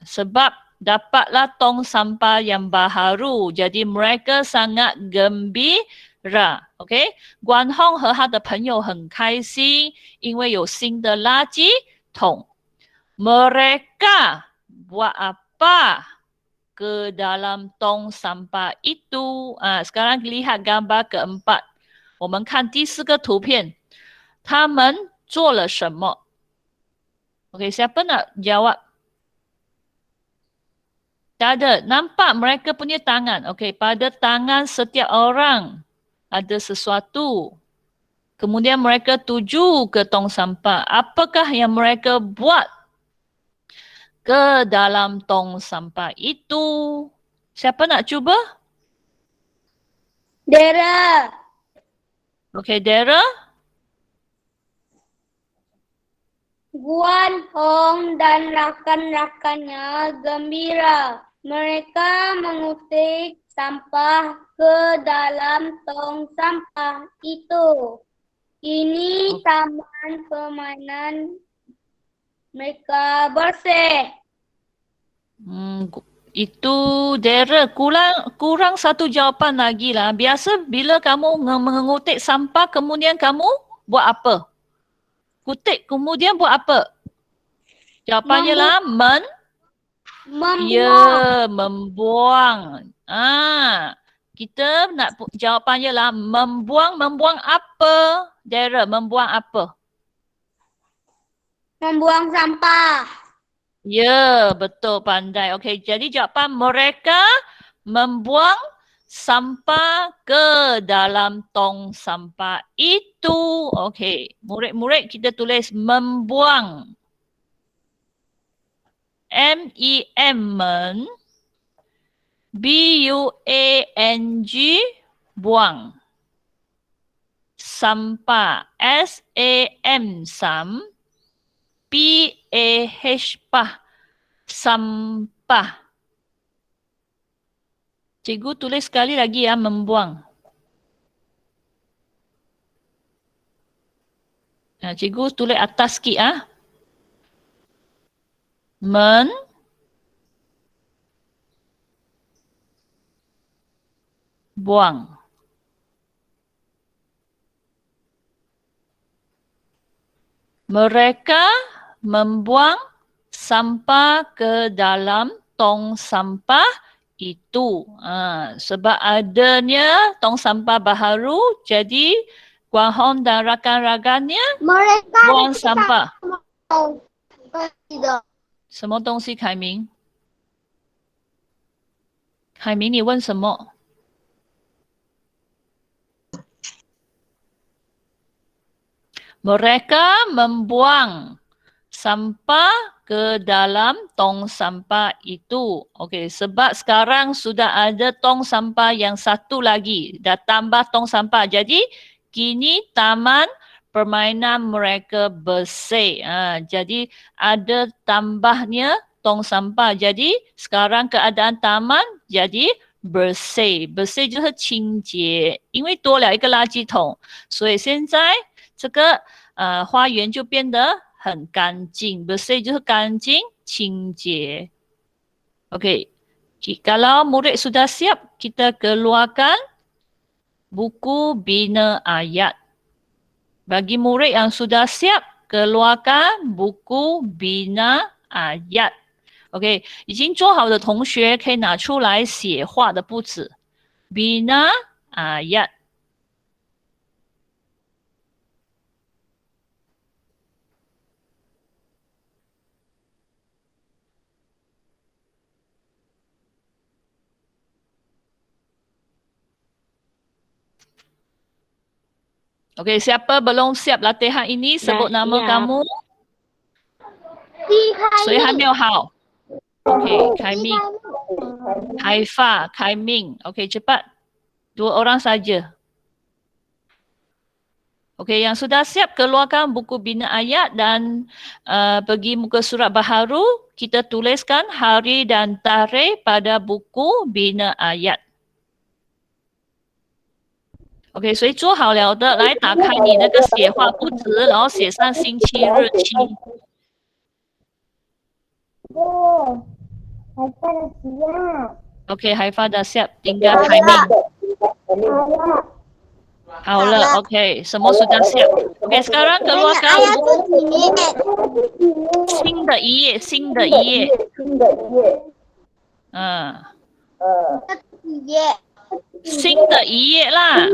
Sebab dapatlah tong sampah yang baharu. Jadi mereka sangat gembira. OK， 关宏和他的朋友很开心，因为有新的垃圾桶。Mereka buat apa ke dalam tong sampah itu? Sekarang lihat gambar keempat. 我们看第四个图片，他们做了什么 ？OK， siapa nak jawab? Tak ada. Nampak mereka punya tangan. OK, pada tangan setiap orang ada sesuatu. Kemudian mereka tuju ke tong sampah. Apakah yang mereka buat ke dalam tong sampah itu? Siapa nak cuba? Dara. OK, Dara. Guan Hong dan rakan-rakannya gembira. Mereka mengutik sampah ke dalam tong sampah itu. Ini taman permainan mereka bersih. Itu Dara, kurang satu jawapan lagi lah. Biasa bila kamu mengutik sampah kemudian kamu buat apa? Kutik kemudian buat apa? Jawapannya lah Membuang. ya, membuang. Kita nak jawapannya lah membuang. Membuang apa? Dara, membuang apa? Membuang sampah. Ya, betul, pandai. Okey, jadi jawapan mereka membuang sampah ke dalam tong sampah itu. Okey, murid-murid kita tulis membuang. M-E-M, men. B-U-A-N-G, buang. Sampah, S-A-M, sam. P-A-H, pah, sampah. Cikgu tulis sekali lagi ya, membuang. Cikgu tulis atas sikit ah. Buang. Mereka membuang sampah ke dalam tong sampah itu. Sebab adanya tong sampah baharu, jadi Guan Hong dan rakan-rakannya Mereka buang sampah. tidak. 什么东西，凯明？凯明，你问什么？ Mereka membuang sampah ke dalam tong sampah itu. Okey, sebab sekarang sudah ada tong sampah yang satu lagi. Dah tambah tong sampah. Jadi, kini taman permainan mereka bersih. Jadi, ada tambahnya tong sampah. Jadi, sekarang keadaan taman jadi bersih. Bersih 就是清洁，因为多了一个垃圾桶，所以现在这个花园就变得很干净。Bersih 就是干净、清洁。Okey, kalau murid sudah siap, kita keluarkan buku bina ayat. Bagi murid yang sudah siap, keluarkan buku bina ayat. OK， 已经做好的同学可以拿出来写画的布子。Bina ayat。OK， siapa belum siap latihan ini? Sebut nama kamu. 谁还没有好 ？OK， 凯明、Haifa、凯明。OK， cepat. 2 orang saja. OK, yang sudah siap keluarkan buku bina ayat dan pergi muka surat baharu. Kita tuliskan hari dan tarikh pada buku bina ayat. OK，所以做好了的，来打开你那个写话簿子，然后写上星期日期。 OK， Haifa dah siap, tinggal timing. 好了 OK， semua sudah siap. OK， sekarang keluarkan ayat tu sini. 新的一页，新的一页。Ye. 新的一页啦。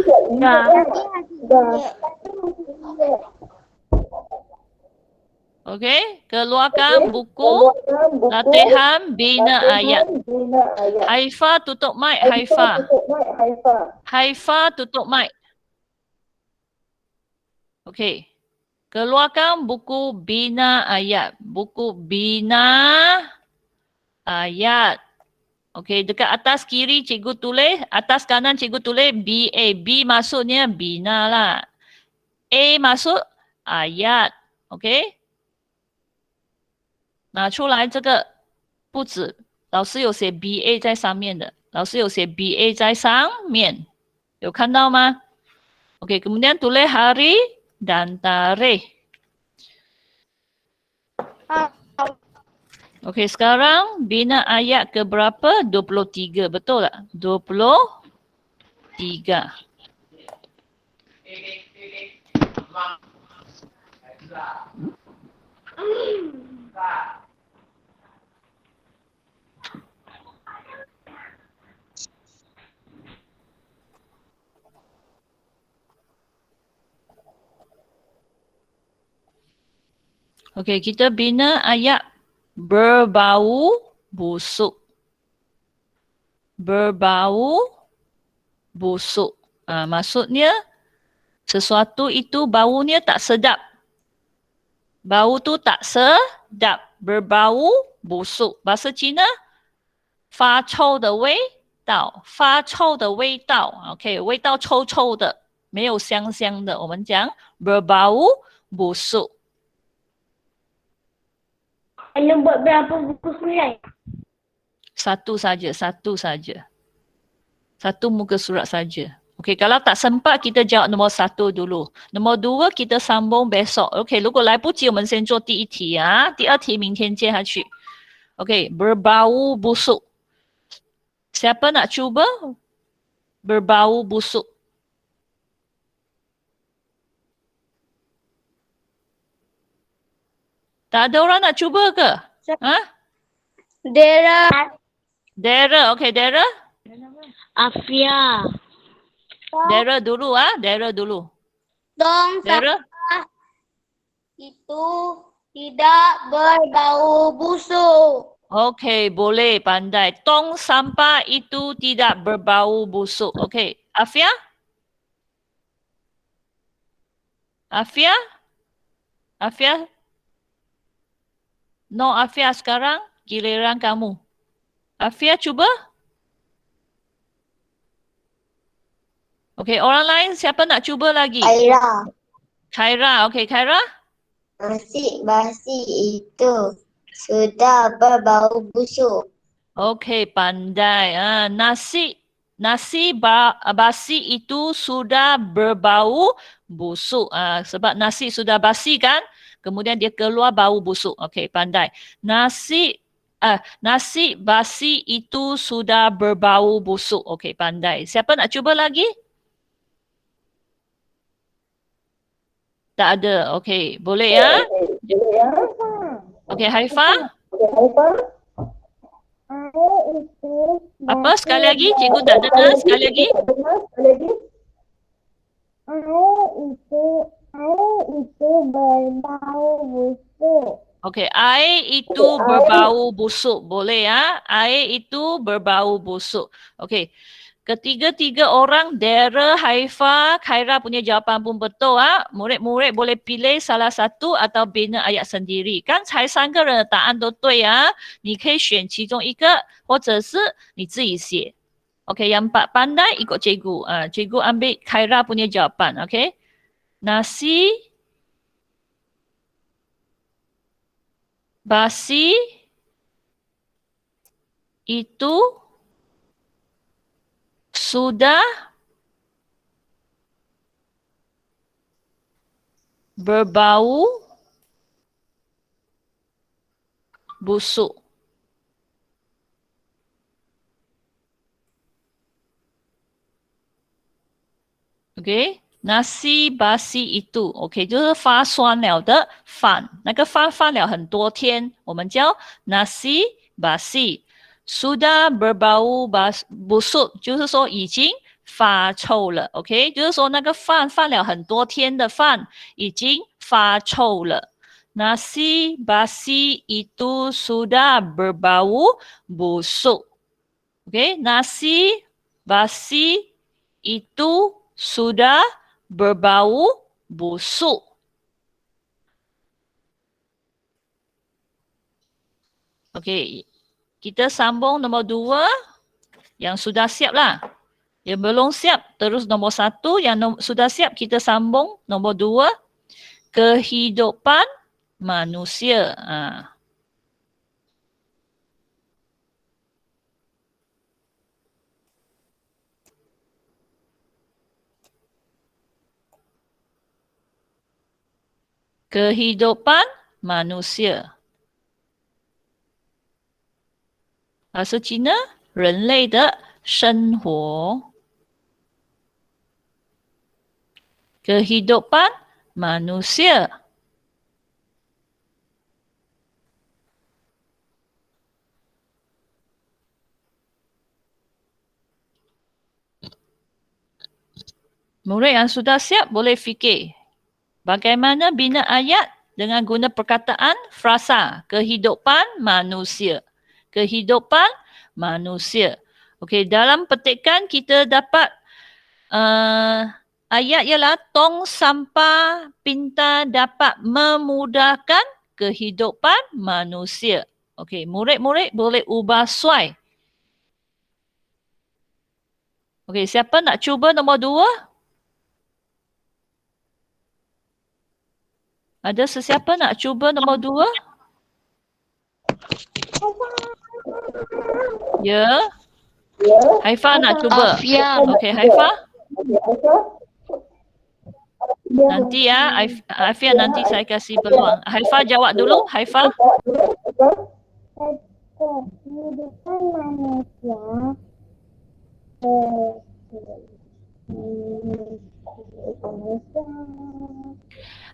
OK， keluarkan buku latihan bina ayat. Haifa tutup mic, Haifa. Haifa tutup mic. OK. Keluarkan buku bina ayat. Buku bina ayat. Okey, dekat atas kiri cikgu tulis, atas kanan cikgu tulis BA. B maksudnya bina lah. A maksud ayat. Okey. 拿出来这个布子，老师有写 BA 在上面的，老师有写 BA 在上面，有看到吗 ？Okey, kemudian tulis hari dan tarikh. Okey, sekarang bina ayat ke berapa? 23, betul tak? 23. Okey, kita bina ayat berbau busuk. Berbau busuk. Maksudnya sesuatu itu baunya tak sedap. Bau tu tak sedap. Berbau busuk. Bahasa Cina, 发臭的味道。发臭的味道。OK， 味道臭臭的，没有香香的。我们讲 berbau busuk. Anda buat berapa buku surat? Satu saja, satu saja. Satu muka surat saja. Okey, kalau tak sempat kita jawab nombor 1 dulu. Nombor 2kita sambung besok. Okey, 如果来不及我们先做第一题啊，第二题明天接下去。Okey, berbau busuk. Siapa nak cuba? Berbau busuk. Tak ada orang nak cuba ke? Ha? Dera. Dara, okey Dara. Afia. Dara dulu ah, Dara dulu. Tong Dara. sampah itu tidak berbau busuk. Okey, boleh pandai. Tong sampah itu tidak berbau busuk. Okey, Afia? Afia? Afia? No Afia sekarang, giliran kamu. Afia cuba? Okey, orang lain siapa nak cuba lagi? Khaira. Khaira, okey Khaira? Nasi basi itu sudah berbau busuk. Okey, pandai. Nasi basi itu sudah berbau busuk. Sebab nasi sudah basi kan? Kemudian dia keluar bau busuk. Okey, pandai. Nasi basi itu sudah berbau busuk. Okey, pandai. Siapa nak cuba lagi? Tak ada. Okey, boleh ya? Okey, Haifa? Apa? Sekali lagi? Cikgu tak dengar. Sekali lagi? Berbau busuk. Okey, air itu berbau busuk. Boleh ya? Air itu berbau busuk. Okey. Ketiga-tiga orang, Dara, Haifa, Khaira punya jawapan pun betul ah. Murid-murid boleh pilih salah satu atau bina ayat sendiri. 刚才3个人的答案都对啊，你可以选其中一个，或者是你自己写。Okey, yang pandai ikut cikgu. Cikgu ambil Khaira punya jawapan. Okey. Nasi basi itu sudah berbau busuk. OK， nasi basi itu，OK， 就是发酸了的饭，那个饭放了很多天，我们叫 nasi basi。sudah berbau busuk， 就是说已经发臭了，OK， 就是说那个饭放了很多天的饭已经发臭了。Nasi basi itu sudah berbau busuk。OK， nasi basi itu sudah berbau busuk. Okey, kita sambung nombor 2 yang sudah siap lah. Yang belum siap terus nombor 1, yang sudah siap kita sambung nombor 2. Kehidupan manusia. Kehidupan manusia. Bahasa Cina, 人类的生活。Kehidupan manusia. Murid yang sudah siap boleh fikir. Bagaimana bina ayat dengan guna perkataan frasa kehidupan manusia. Kehidupan manusia. Okey, dalam petikan kita dapat ayat ialah tong sampah pintar dapat memudahkan kehidupan manusia. Okey, murid-murid boleh ubah suai. Okey, siapa nak cuba nombor 2? Ada sesiapa nak cuba nombor 2? Ya. Haifa nak cuba. Afia. Okey, Haifa. Nanti ya, Afia nanti saya kasih peluang. Haifa jawab dulu, Haifa. Kehidupan manusia.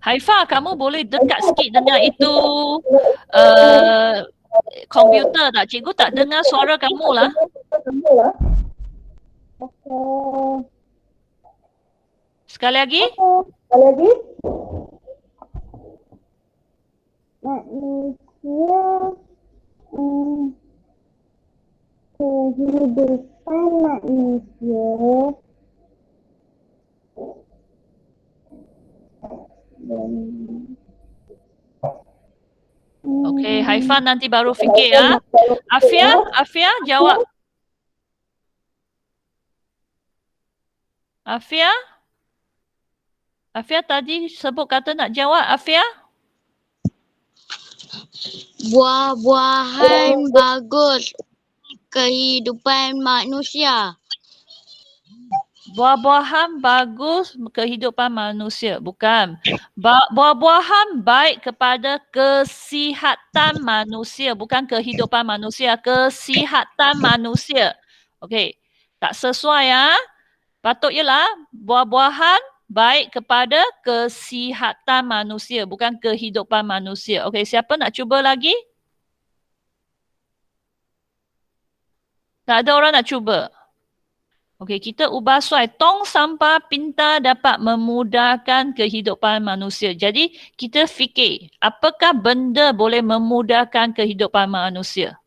Haifa, kamu boleh dekat sikit dengan itu komputer tak? Cikgu tak dengar suara kamu lah. Sekali lagi. Manusia. Kehidupan manusia. Okey, Haifa nanti baru fikir ya. Afia jawab. Afia tadi sebut kata nak jawab, Afia. Buah-buahan bagus kehidupan manusia. Buah-buahan bagus kehidupan manusia. Bukan. Buah-buahan baik kepada kesihatan manusia. Bukan kehidupan manusia. Kesihatan manusia. Okey. Tak sesuai ya. Patut ialah buah-buahan baik kepada kesihatan manusia. Bukan kehidupan manusia. Okey. Siapa nak cuba lagi? Tak ada orang nak cuba. Okey, kita ubah suai. Tong sampah pintar dapat memudahkan kehidupan manusia. Jadi, kita fikir, apakah benda boleh memudahkan kehidupan manusia?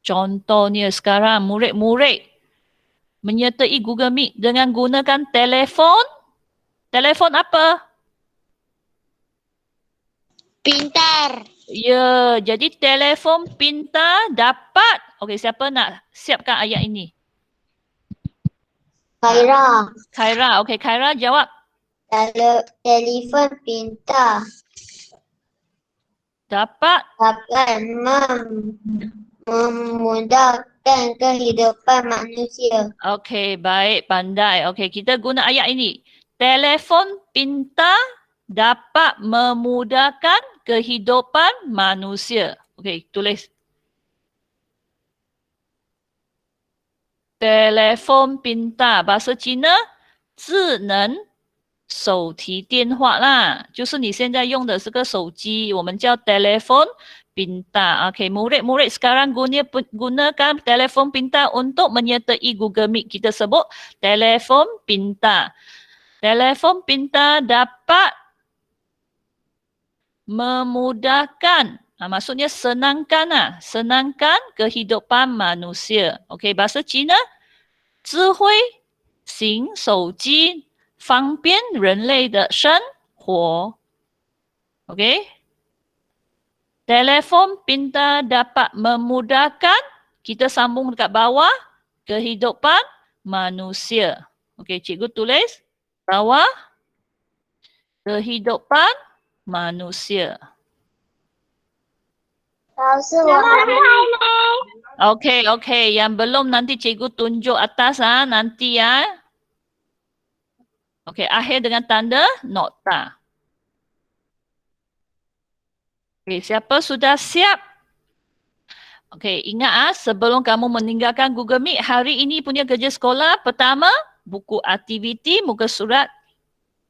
Contohnya sekarang, murid-murid menyertai Google Meet dengan gunakan telefon. Telefon apa? Pintar. Ya, jadi telefon pintar dapat. Okey, siapa nak siapkan ayat ini? Khaira. Okey, Khaira jawab. Telefon pintar Dapat. memudahkan kehidupan manusia. Okey, baik, pandai. Okey, kita guna ayat ini. Telefon pintar dapat memudahkan kehidupan manusia. Okey, tulis. Telefon pintar, bahasa Cina 智能手提电话啦，就是你现在用的这个手机，我们叫 telefon pintar. Okey, murid-murid sekarang gunakan telefon pintar untuk menyertai Google Meet. Kita sebut telefon pintar. Telefon pintar dapat memudahkan, maksudnya senangkan senangkan kehidupan manusia. Okey, bahasa Cina 智慧型手机方便人类的生活。Okey. Telefon pintar dapat memudahkan, kita sambung dekat bawah, kehidupan manusia. Okey, cikgu tulis bawah, kehidupan manusia. Okey. Yang belum nanti cikgu tunjuk atas nanti ya. Okey, akhir dengan tanda nokta. Okey, siapa sudah siap? Okey, ingat sebelum kamu meninggalkan Google Meet, hari ini punya kerja sekolah pertama, buku aktiviti muka surat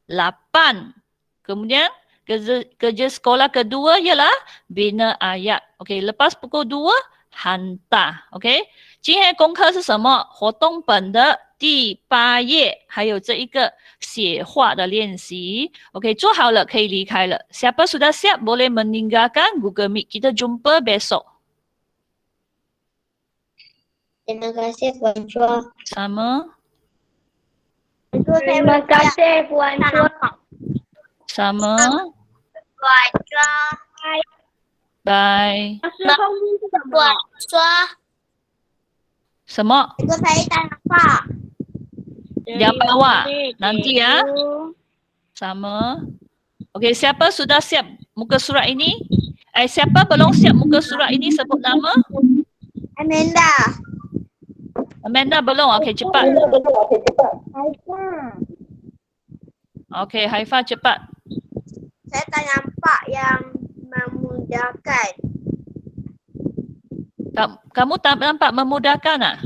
8. Kemudian kerja sekolah kedua ialah bina ayat. Okey, lepas pukul 2 hantar。OK， 今天功课是什么？活动本的第8页，还有这一个写话的练习。OK， 做好了可以离开了。Siapa sudah siap boleh meninggalkan Google Meet. Kita jumpa besok. Terima kasih Puan Chua. Sama. Terima kasih Puan Chua. Sama. Puan Chua. Bye. Puan Chua. 什么？ Cikgu saya tak nampak. Yang bawah. Nanti ya. Sama. Okey, siapa sudah siap muka surat ini? Siapa belum siap muka surat ini sebut nama? Amanda. Amanda belum. Okey, cepat. Okey, Haifa cepat. Saya tak nampak yang memudahkan. Kamu tak nampak memudahkan ah?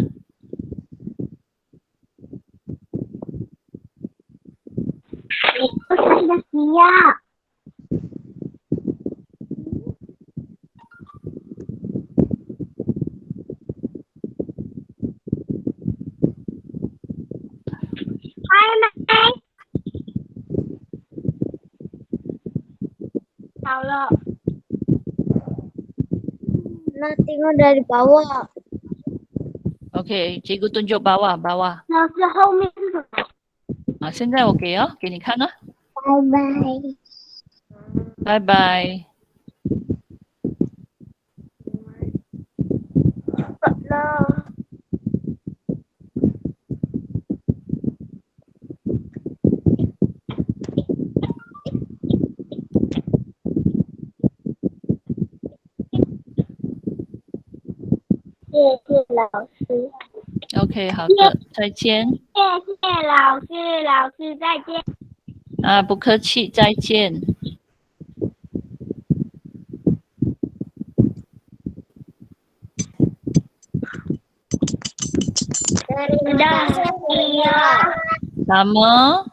Sudah siap. Hai Mai. Kalau nak tengok dari bawah. Okey, cikgu tunjuk bawah. 老师后面是什么？现在 OK 哦，给你看了。拜拜。拜拜。谢谢老师。 OK， 好的，再见。谢谢老师，老师再见。不客气，再见。Terima kasih. Sama.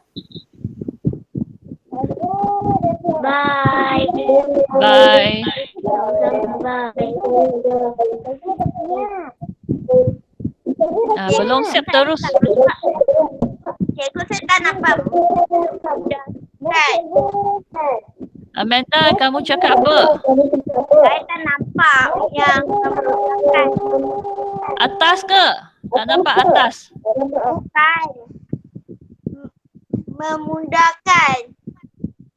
Bye. Bye. Belum siap terus. Cikgu saya tak nampak. Kan? Amanda, kamu cakap apa? Saya tak nampak yang memudahkan. Atas ke? Tak nampak atas. Bukan. Memudahkan.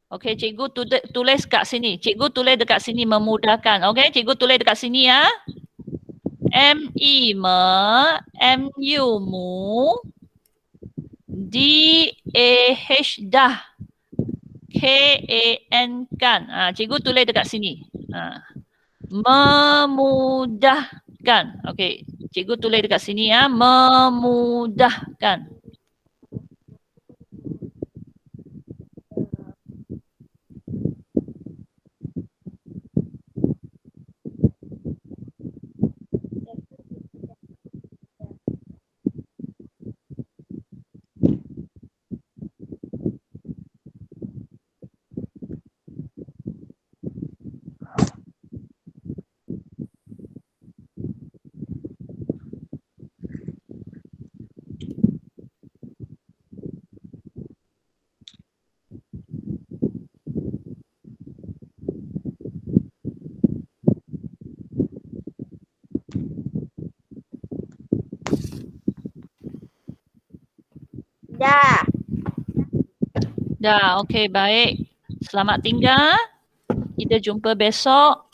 Okey, cikgu tulis kat sini. Cikgu tulis dekat sini memudahkan. Okey, cikgu tulis dekat sini ya. M-U mu. D-A-H dah. K-A-N kan. Cikgu tulis dekat sini. Memudahkan. Okey, cikgu tulis dekat sini ya. Memudahkan. Dah. Dah, okey, baik. Selamat tinggal. Kita jumpa besok.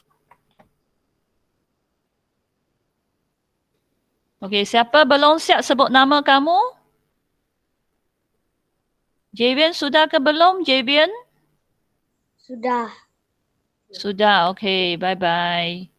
Okey, siapa belum siap sebut nama kamu? Javian sudah ke belum, Javian? Sudah. Sudah, okey. Bye-bye.